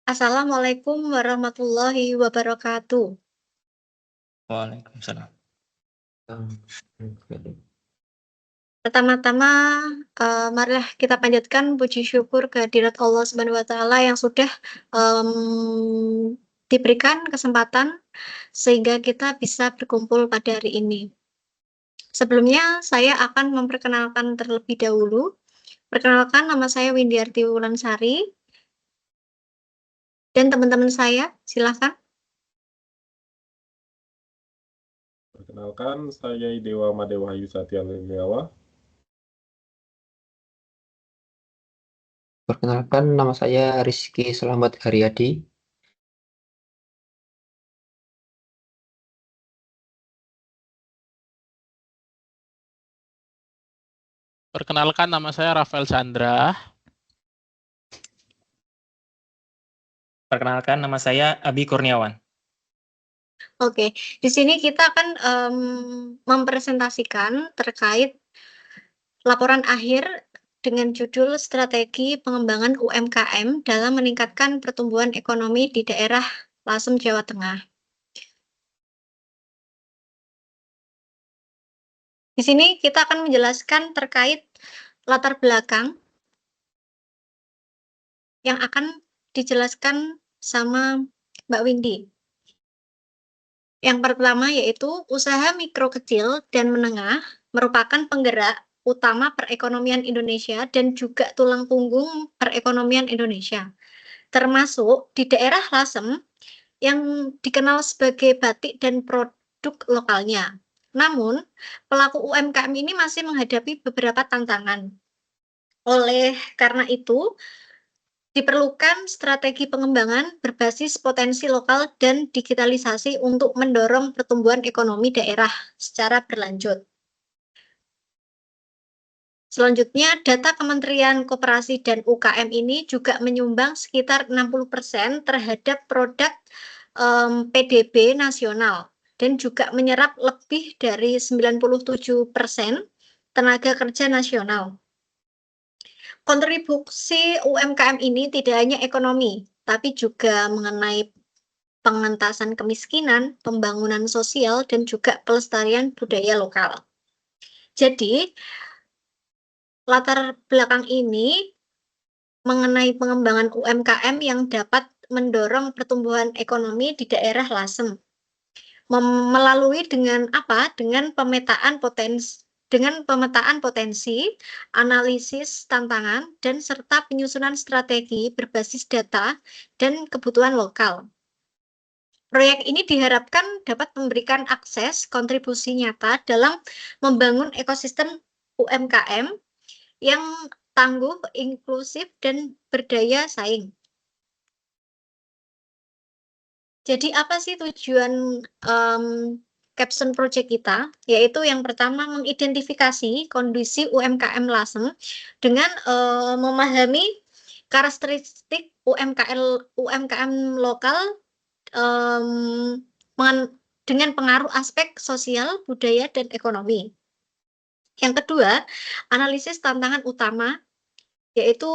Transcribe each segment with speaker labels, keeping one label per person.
Speaker 1: Assalamualaikum warahmatullahi wabarakatuh.
Speaker 2: Waalaikumsalam.
Speaker 1: Pertama-tama, marilah kita panjatkan puji syukur kehadirat Allah Subhanahu wa Ta'ala yang sudah diberikan kesempatan sehingga kita bisa berkumpul pada hari ini. Sebelumnya, saya akan memperkenalkan terlebih dahulu. Perkenalkan, nama saya Windiarti Wulansari dan teman-teman saya, silakan.
Speaker 3: Perkenalkan, saya Dewa Made Wahyu Satya Legawa.
Speaker 2: Perkenalkan, nama saya Rizky Selamat Haryadi.
Speaker 4: Perkenalkan, nama saya Rafael Chandra.
Speaker 5: Perkenalkan, nama saya Abi Kurniawan.
Speaker 1: Oke, di sini kita akan mempresentasikan terkait laporan akhir dengan judul Strategi Pengembangan UMKM dalam Meningkatkan Pertumbuhan Ekonomi di Daerah Lasem, Jawa Tengah. Di sini kita akan menjelaskan terkait latar belakang yang akan dijelaskan sama Mbak Windy. Yang pertama yaitu usaha mikro kecil dan menengah merupakan penggerak utama perekonomian Indonesia dan juga tulang punggung perekonomian Indonesia. Termasuk di daerah Lasem yang dikenal sebagai batik dan produk lokalnya. Namun, pelaku UMKM ini masih menghadapi beberapa tantangan. Oleh karena itu, diperlukan strategi pengembangan berbasis potensi lokal dan digitalisasi untuk mendorong pertumbuhan ekonomi daerah secara berlanjut. Selanjutnya, data Kementerian Koperasi dan UKM ini juga menyumbang sekitar 60% terhadap produk PDB nasional dan juga menyerap lebih dari 97% tenaga kerja nasional. Kontribusi UMKM ini tidak hanya ekonomi, tapi juga mengenai pengentasan kemiskinan, pembangunan sosial, dan juga pelestarian budaya lokal. Jadi, latar belakang ini mengenai pengembangan UMKM yang dapat mendorong pertumbuhan ekonomi di daerah Lasem. Melalui dengan apa? Dengan pemetaan potensi, analisis tantangan, dan serta penyusunan strategi berbasis data dan kebutuhan lokal. Proyek ini diharapkan dapat memberikan akses kontribusi nyata dalam membangun ekosistem UMKM yang tangguh, inklusif, dan berdaya saing. Jadi apa sih tujuan caption project kita? Yaitu yang pertama mengidentifikasi kondisi UMKM Lasem dengan memahami karakteristik UMKM lokal dengan pengaruh aspek sosial, budaya, dan ekonomi. Yang kedua, analisis tantangan utama yaitu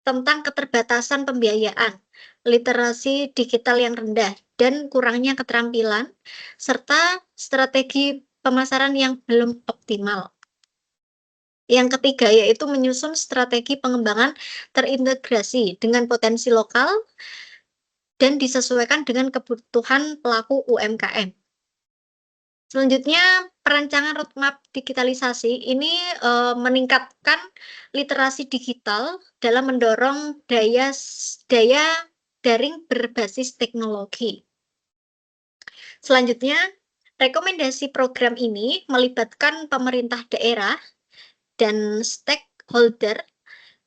Speaker 1: tentang keterbatasan pembiayaan, literasi digital yang rendah, dan kurangnya keterampilan, serta strategi pemasaran yang belum optimal. Yang ketiga yaitu menyusun strategi pengembangan terintegrasi dengan potensi lokal dan disesuaikan dengan kebutuhan pelaku UMKM. Selanjutnya, perancangan roadmap digitalisasi ini meningkatkan literasi digital dalam mendorong daya daring berbasis teknologi. Selanjutnya, rekomendasi program ini melibatkan pemerintah daerah dan stakeholder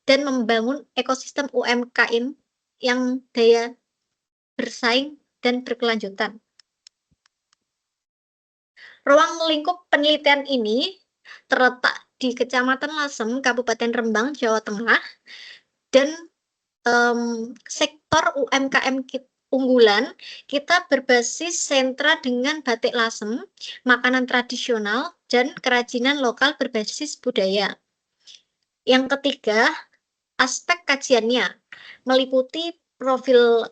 Speaker 1: dan membangun ekosistem UMKM yang daya bersaing dan berkelanjutan. Ruang lingkup penelitian ini terletak di Kecamatan Lasem, Kabupaten Rembang, Jawa Tengah, dan sektor UMKM unggulan kita berbasis sentra dengan batik Lasem, makanan tradisional, dan kerajinan lokal berbasis budaya. Yang ketiga, aspek kajiannya meliputi profil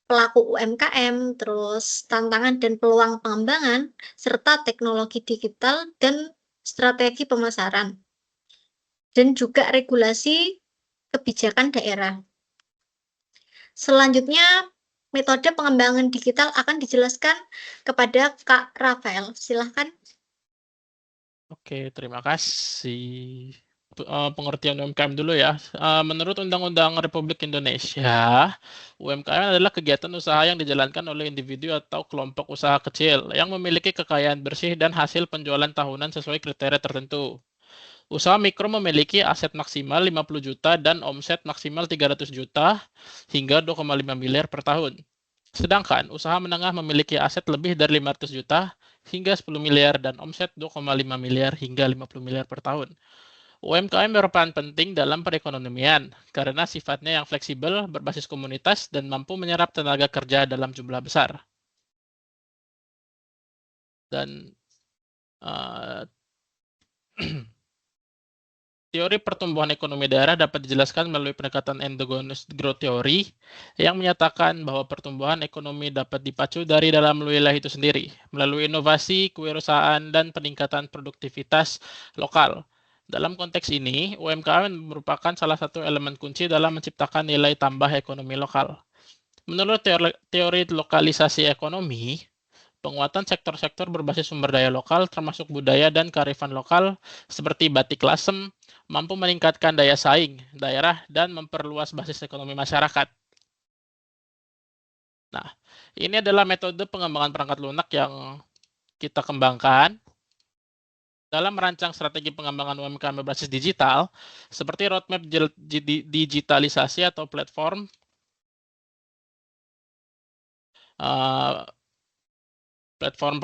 Speaker 1: pelaku UMKM, terus tantangan dan peluang pengembangan, serta teknologi digital dan strategi pemasaran, dan juga regulasi kebijakan daerah. Selanjutnya, metode pengembangan digital akan dijelaskan kepada Kak Rafael. Silahkan.
Speaker 4: Oke, terima kasih. Pengertian UMKM dulu ya. Menurut Undang-Undang Republik Indonesia, UMKM adalah kegiatan usaha yang dijalankan oleh individu atau kelompok usaha kecil yang memiliki kekayaan bersih dan hasil penjualan tahunan sesuai kriteria tertentu. Usaha mikro memiliki aset maksimal 50 juta dan omset maksimal 300 juta hingga 2,5 miliar per tahun. Sedangkan usaha menengah memiliki aset lebih dari 500 juta hingga 10 miliar dan omset 2,5 miliar hingga 50 miliar per tahun. UMKM berperan penting dalam perekonomian karena sifatnya yang fleksibel, berbasis komunitas, dan mampu menyerap tenaga kerja dalam jumlah besar. Dan teori pertumbuhan ekonomi daerah dapat dijelaskan melalui pendekatan endogenous growth theory yang menyatakan bahwa pertumbuhan ekonomi dapat dipacu dari dalam wilayah itu sendiri melalui inovasi, kewirausahaan, dan peningkatan produktivitas lokal. Dalam konteks ini, UMKM merupakan salah satu elemen kunci dalam menciptakan nilai tambah ekonomi lokal. Menurut teori lokalisasi ekonomi, penguatan sektor-sektor berbasis sumber daya lokal termasuk budaya dan kearifan lokal seperti batik lasem mampu meningkatkan daya saing daerah dan memperluas basis ekonomi masyarakat. Nah, ini adalah metode pengembangan perangkat lunak yang kita kembangkan dalam merancang strategi pengembangan UMKM berbasis digital, seperti roadmap digitalisasi atau platform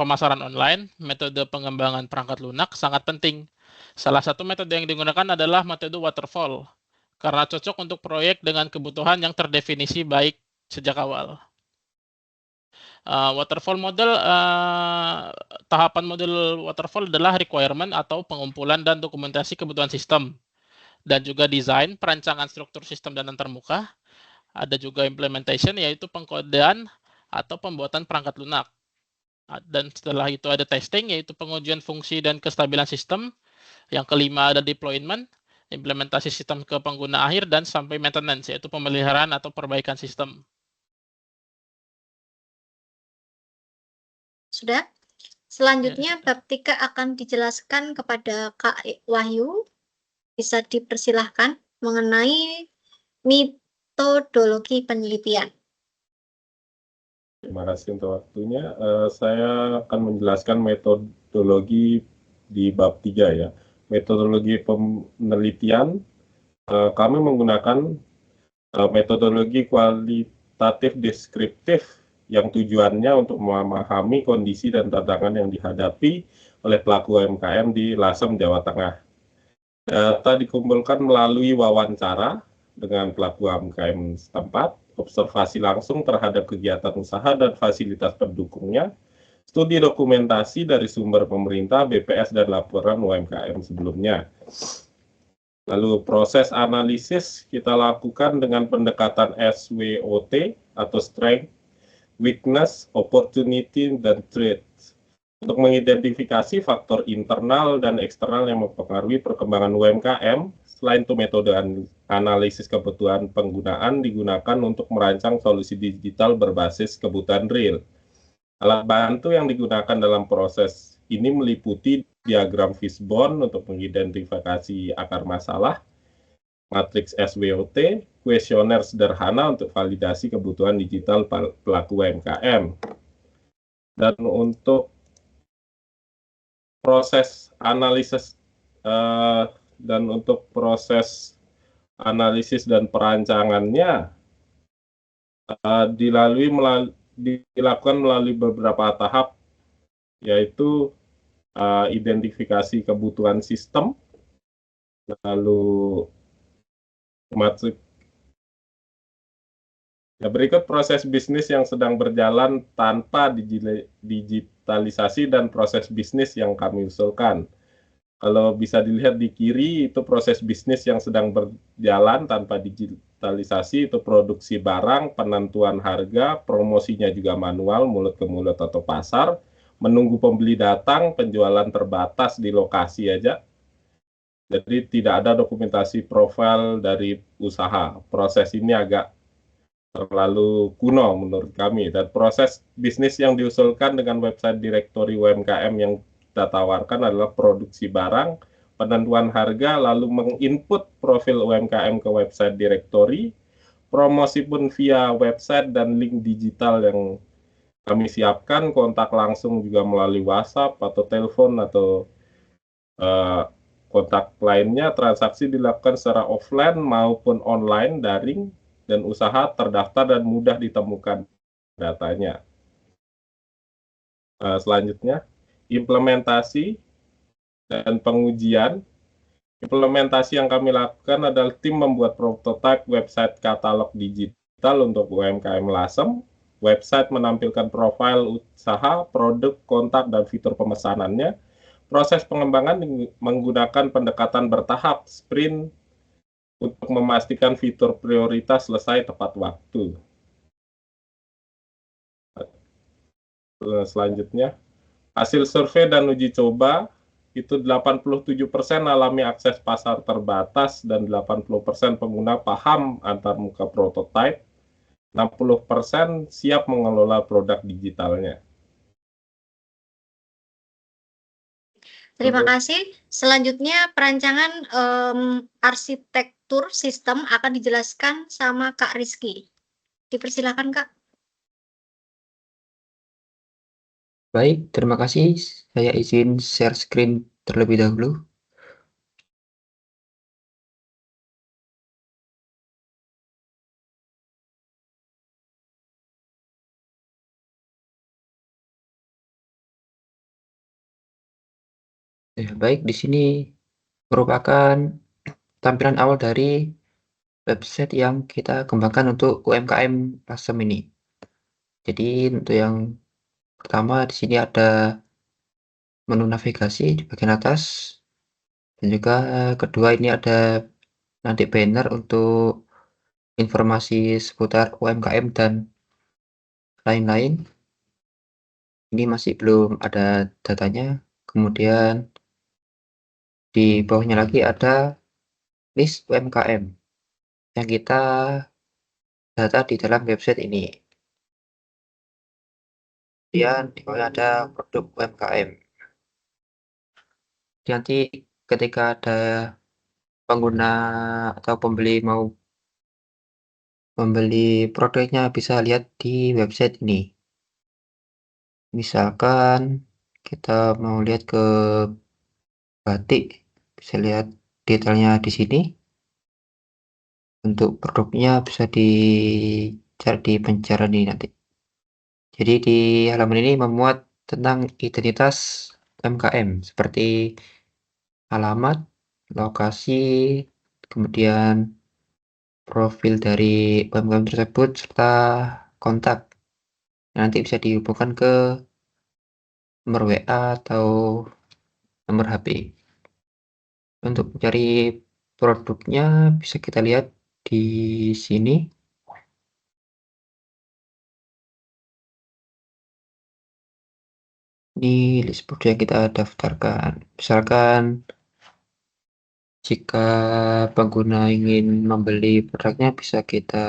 Speaker 4: pemasaran online, metode pengembangan perangkat lunak sangat penting. Salah satu metode yang digunakan adalah metode waterfall, karena cocok untuk proyek dengan kebutuhan yang terdefinisi baik sejak awal. Waterfall model, tahapan model waterfall adalah requirement atau pengumpulan dan dokumentasi kebutuhan sistem, dan juga desain, perancangan struktur sistem dan antarmuka. Ada juga implementation, yaitu pengkodean atau pembuatan perangkat lunak. Dan setelah itu ada testing, yaitu pengujian fungsi dan kestabilan sistem. Yang kelima ada deployment, implementasi sistem ke pengguna akhir, dan sampai maintenance, yaitu pemeliharaan atau perbaikan sistem.
Speaker 1: Sudah? Selanjutnya, bab 3 akan dijelaskan kepada Kak Wahyu. Bisa dipersilahkan mengenai metodologi penelitian.
Speaker 3: Terima kasih untuk waktunya. Saya akan menjelaskan metodologi di bab 3 ya. Metodologi penelitian, kami menggunakan metodologi kualitatif deskriptif yang tujuannya untuk memahami kondisi dan tantangan yang dihadapi oleh pelaku UMKM di Lasem, Jawa Tengah. Data dikumpulkan melalui wawancara dengan pelaku UMKM setempat, observasi langsung terhadap kegiatan usaha dan fasilitas pendukungnya, studi dokumentasi dari sumber pemerintah, BPS, dan laporan UMKM sebelumnya. Lalu proses analisis kita lakukan dengan pendekatan SWOT atau Strength, Weakness, Opportunity, dan Threat untuk mengidentifikasi faktor internal dan eksternal yang mempengaruhi perkembangan UMKM. Selain itu, metode analisis kebutuhan penggunaan digunakan untuk merancang solusi digital berbasis kebutuhan real. Alat bantu yang digunakan dalam proses ini meliputi diagram fishbone untuk mengidentifikasi akar masalah, matriks SWOT, kuesioner sederhana untuk validasi kebutuhan digital pelaku UMKM. Dan untuk proses analisis dan perancangannya dilakukan melalui beberapa tahap, yaitu identifikasi kebutuhan sistem, lalu matrik. Berikut proses bisnis yang sedang berjalan tanpa digitalisasi dan proses bisnis yang kami usulkan. Kalau bisa dilihat di kiri, itu proses bisnis yang sedang berjalan tanpa digitalisasi, itu produksi barang, penentuan harga, promosinya juga manual, mulut ke mulut atau pasar, menunggu pembeli datang, penjualan terbatas di lokasi aja. Jadi tidak ada dokumentasi profil dari usaha. Proses ini agak terlalu kuno menurut kami, dan proses bisnis yang diusulkan dengan website direktori UMKM yang kita tawarkan adalah produksi barang, penentuan harga, lalu menginput profil UMKM ke website direktori, promosi pun via website dan link digital yang kami siapkan, kontak langsung juga melalui WhatsApp atau telepon atau kontak lainnya. Transaksi dilakukan secara offline maupun online, daring, dan usaha terdaftar dan mudah ditemukan datanya. Selanjutnya, implementasi dan pengujian. Implementasi yang kami lakukan adalah tim membuat prototipe website katalog digital untuk UMKM Lasem. Website menampilkan profil usaha, produk, kontak, dan fitur pemesanannya. Proses pengembangan menggunakan pendekatan bertahap, sprint, untuk memastikan fitur prioritas selesai tepat waktu. Selanjutnya, hasil survei dan uji coba itu 87% alami akses pasar terbatas dan 80% pengguna paham antar muka prototipe, 60% siap mengelola produk digitalnya.
Speaker 1: Terima kasih. Selanjutnya perancangan arsitektur sistem akan dijelaskan sama Kak Rizky. Dipersilakan, Kak.
Speaker 2: Baik, terima kasih. Saya izin share screen terlebih dahulu. Ya, baik, di sini merupakan tampilan awal dari website yang kita kembangkan untuk UMKM Lasem ini. Jadi untuk yang pertama di sini ada menu navigasi di bagian atas, dan juga kedua ini ada nanti banner untuk informasi seputar UMKM dan lain-lain. Ini masih belum ada datanya. Kemudian di bawahnya lagi ada list UMKM yang kita data di dalam website ini. Kemudian di bawahnya ada produk UMKM. Nanti ketika ada pengguna atau pembeli mau membeli produknya bisa lihat di website ini. Misalkan kita mau lihat ke batik, bisa lihat detailnya di sini. Untuk produknya bisa dicari di pencarian ini nanti. Jadi di halaman ini memuat tentang identitas UMKM seperti alamat, lokasi, kemudian profil dari UMKM tersebut serta kontak. Nanti bisa dihubungkan ke nomor WA atau nomor HP. Untuk mencari produknya bisa kita lihat di sini. Ini list produk yang kita daftarkan. Misalkan jika pengguna ingin membeli produknya, bisa kita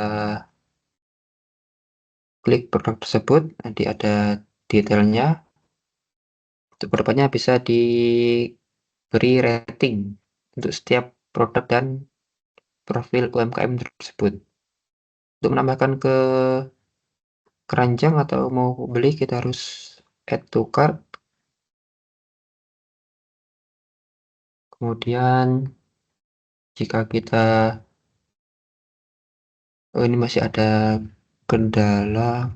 Speaker 2: klik produk tersebut, nanti ada detailnya. Untuk kedepannya bisa diberi rating untuk setiap produk dan profil UMKM tersebut. Untuk menambahkan ke keranjang atau mau beli, kita harus add to cart. Kemudian jika kita ini masih ada kendala,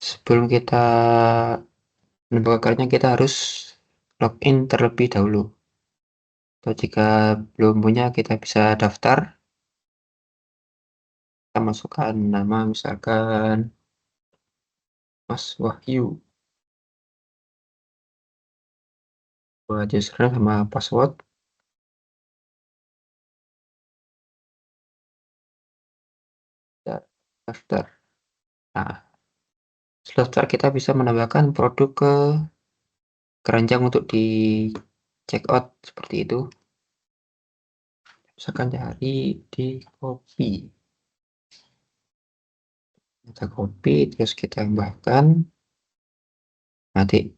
Speaker 2: sebelum kita menambahkan kartunya kita harus login terlebih dahulu. Atau jika belum punya, kita bisa daftar. Kita masukkan nama, misalkan Mas Wahyu. buat username sama password. Daftar. Nah, setelah daftar kita bisa menambahkan produk ke keranjang untuk di check out seperti itu. Misalkan cari di kopi. Kita copy terus kita tambahkan. Nanti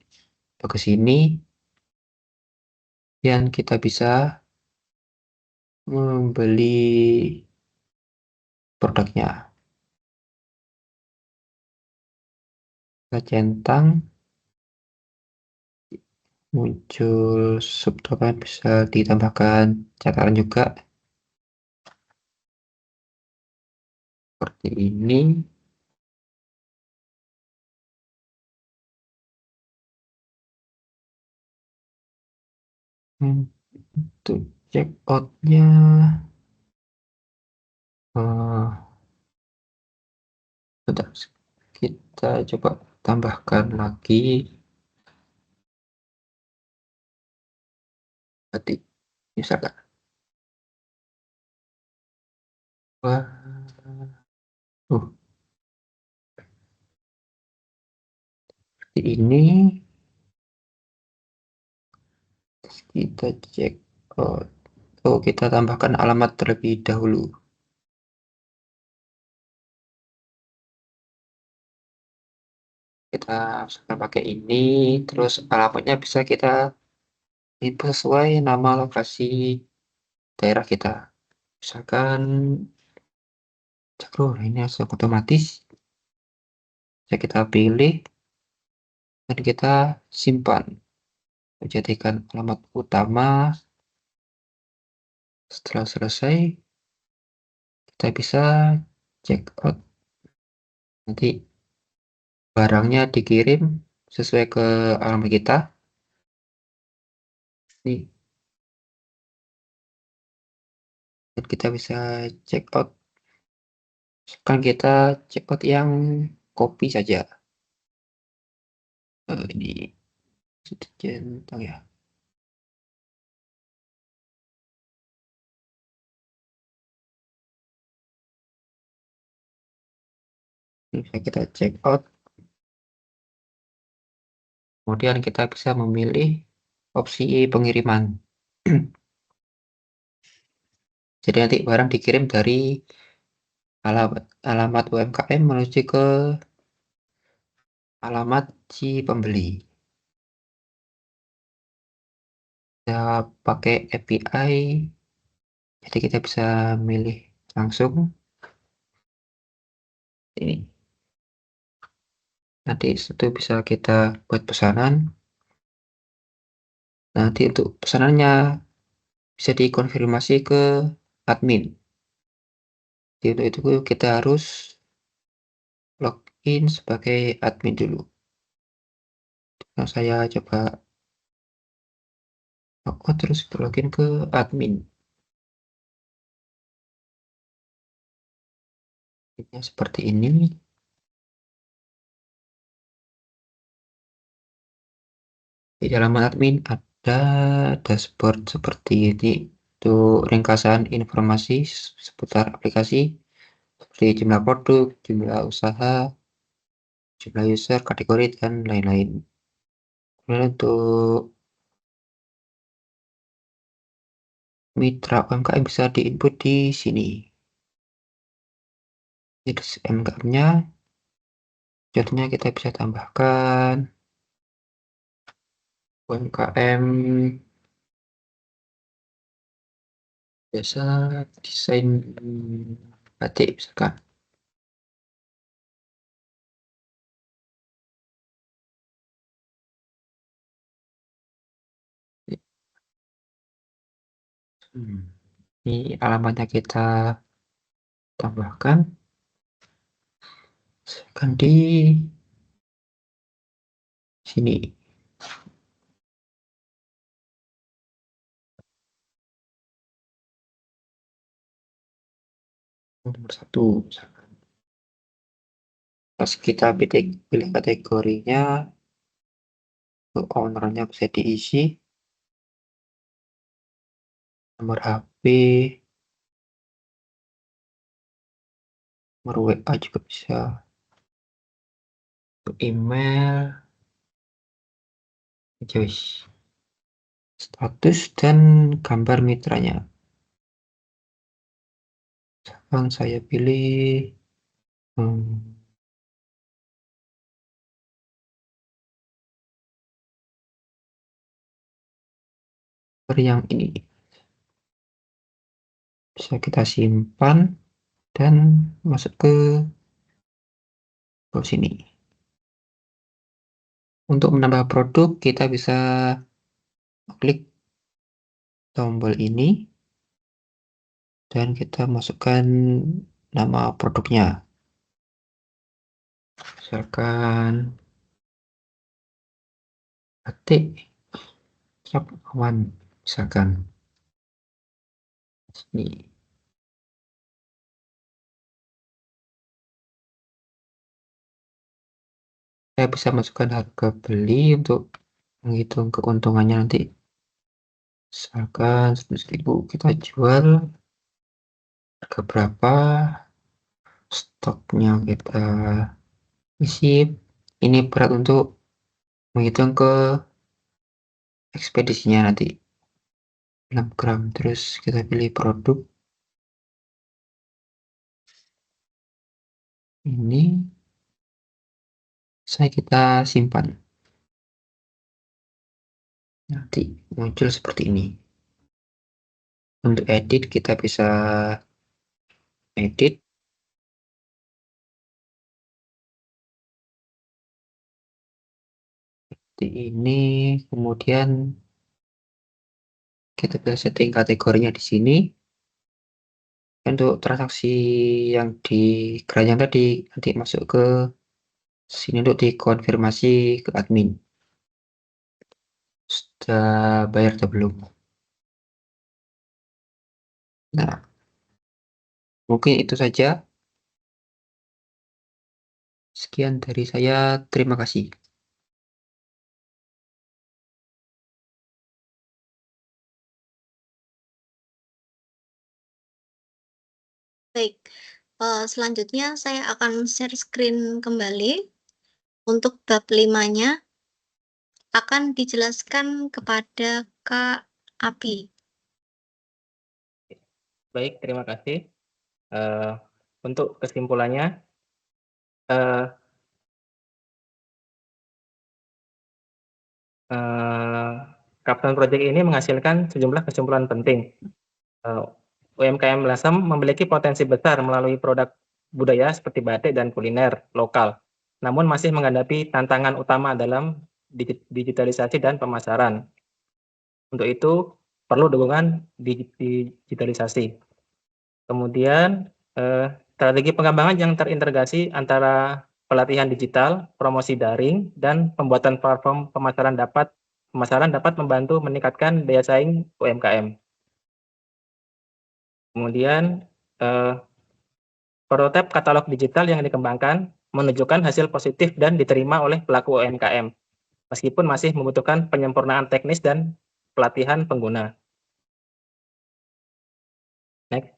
Speaker 2: ke sini dan kita bisa membeli produknya. Kita centang, muncul subdomain, bisa ditambahkan catatan juga seperti ini. Untuk check out-nya bentar, kita coba tambahkan lagi berarti misalkan seperti ini. Kita cek out. Kita tambahkan alamat terlebih dahulu. Kita pakai ini, terus alamatnya bisa kita input sesuai nama lokasi daerah kita. Misalkan Cakro, ini langsung otomatis. Bisa kita pilih dan kita simpan. Jadikan alamat utama. Setelah selesai, kita bisa check out. Nanti barangnya dikirim sesuai ke alamat kita. Nih. Dan kita bisa check out. Sekarang kita check out yang kopi saja. Ini centang ya. Ini bisa kita check out. Kemudian kita bisa memilih opsi pengiriman. Jadi nanti barang dikirim dari alamat UMKM menuju ke alamat si pembeli. Kita pakai API, jadi kita bisa milih langsung ini. Nanti itu bisa kita buat pesanan. Nanti untuk pesanannya bisa dikonfirmasi ke admin. Jadi untuk itu kita harus login sebagai admin dulu. Nah, saya coba terus login ke admin. Ini seperti ini. Di dalam admin ada dashboard seperti ini. Itu ringkasan informasi seputar aplikasi seperti jumlah produk, jumlah usaha, jumlah user, kategori, dan lain-lain. Kemudian untuk mitra UMKM bisa diinput di sini. Ini UMKM-nya. Contohnya kita bisa tambahkan UMKM biasa desain batik misalkan. Ini alamatnya kita tambahkan. Misalkan di sini. Nomor 1 misalkan. Pas kita pilih kategorinya, ownernya bisa diisi. nomor HP, nomor WA juga bisa, email, wis. Status dan gambar mitranya. Sekarang saya pilih yang ini. Bisa kita simpan dan masuk ke sini. Untuk menambah produk, kita bisa klik tombol ini dan kita masukkan nama produknya. Misalkan batik cap awan, misalkan sini. Saya bisa masukkan harga beli untuk menghitung keuntungannya nanti. Misalkan 100.000 kita jual harga berapa, stoknya kita isi. Ini berat untuk menghitung ke ekspedisinya nanti 6 gram. Terus kita pilih produk ini, saya kita simpan, nanti muncul seperti ini. Untuk edit kita bisa edit seperti ini, kemudian kita bisa setting kategorinya di sini. Untuk transaksi yang di keranjang tadi nanti masuk ke sini untuk dikonfirmasi ke admin. Sudah bayar atau belum? Nah, mungkin itu saja. Sekian dari saya, terima kasih.
Speaker 1: Baik, selanjutnya saya akan share screen kembali. Untuk bab 5-nya akan dijelaskan kepada Kak Abi.
Speaker 5: Baik, terima kasih. Untuk kesimpulannya, Kapten Project ini menghasilkan sejumlah kesimpulan penting. UMKM Lasem memiliki potensi besar melalui produk budaya seperti batik dan kuliner lokal, namun masih menghadapi tantangan utama dalam digitalisasi dan pemasaran. Untuk itu, perlu dukungan digitalisasi. Kemudian, strategi pengembangan yang terintegrasi antara pelatihan digital, promosi daring, dan pembuatan platform pemasaran dapat membantu meningkatkan daya saing UMKM. Kemudian, prototipe katalog digital yang dikembangkan menunjukkan hasil positif dan diterima oleh pelaku UMKM, meskipun masih membutuhkan penyempurnaan teknis dan pelatihan pengguna. Next.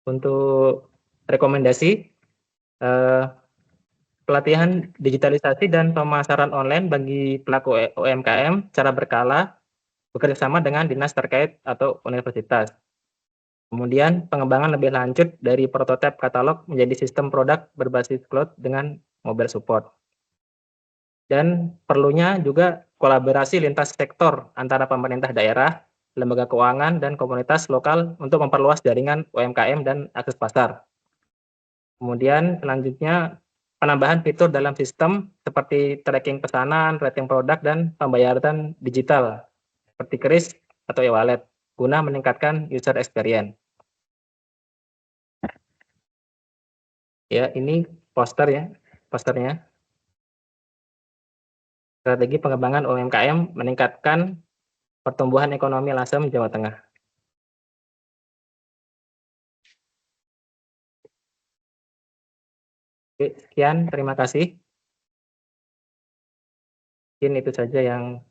Speaker 5: Untuk rekomendasi, pelatihan digitalisasi dan pemasaran online bagi pelaku UMKM secara berkala bekerjasama dengan dinas terkait atau universitas. Kemudian pengembangan lebih lanjut dari prototipe katalog menjadi sistem produk berbasis cloud dengan mobile support. Dan perlunya juga kolaborasi lintas sektor antara pemerintah daerah, lembaga keuangan, dan komunitas lokal untuk memperluas jaringan UMKM dan akses pasar. Kemudian selanjutnya penambahan fitur dalam sistem seperti tracking pesanan, rating produk, dan pembayaran digital seperti KRIS atau e-wallet guna meningkatkan user experience. Ya, ini posternya. Strategi pengembangan UMKM meningkatkan pertumbuhan ekonomi Lasem, Jawa Tengah. Oke, sekian, terima kasih. Mungkin itu saja yang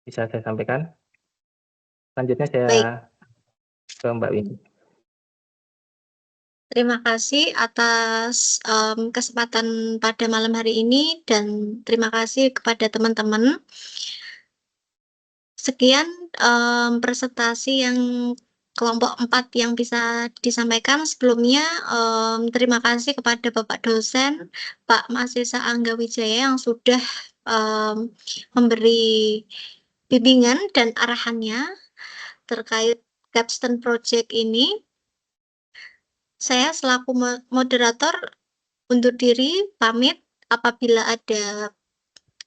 Speaker 5: bisa saya sampaikan. Selanjutnya saya
Speaker 1: Baik.
Speaker 5: ke Mbak Windy.
Speaker 1: Terima kasih atas kesempatan pada malam hari ini dan terima kasih kepada teman-teman. Sekian presentasi yang kelompok 4 yang bisa disampaikan. Sebelumnya terima kasih kepada Bapak dosen, Pak Mahasiswa Angga Wijaya yang sudah memberi bimbingan dan arahannya terkait capstone project ini. Saya selaku moderator undur diri, pamit. Apabila ada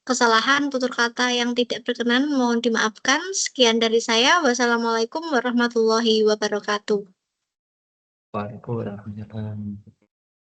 Speaker 1: kesalahan tutur kata yang tidak berkenan, mohon dimaafkan. Sekian dari saya. Wassalamualaikum warahmatullahi wabarakatuh.
Speaker 5: Waalaikumsalam.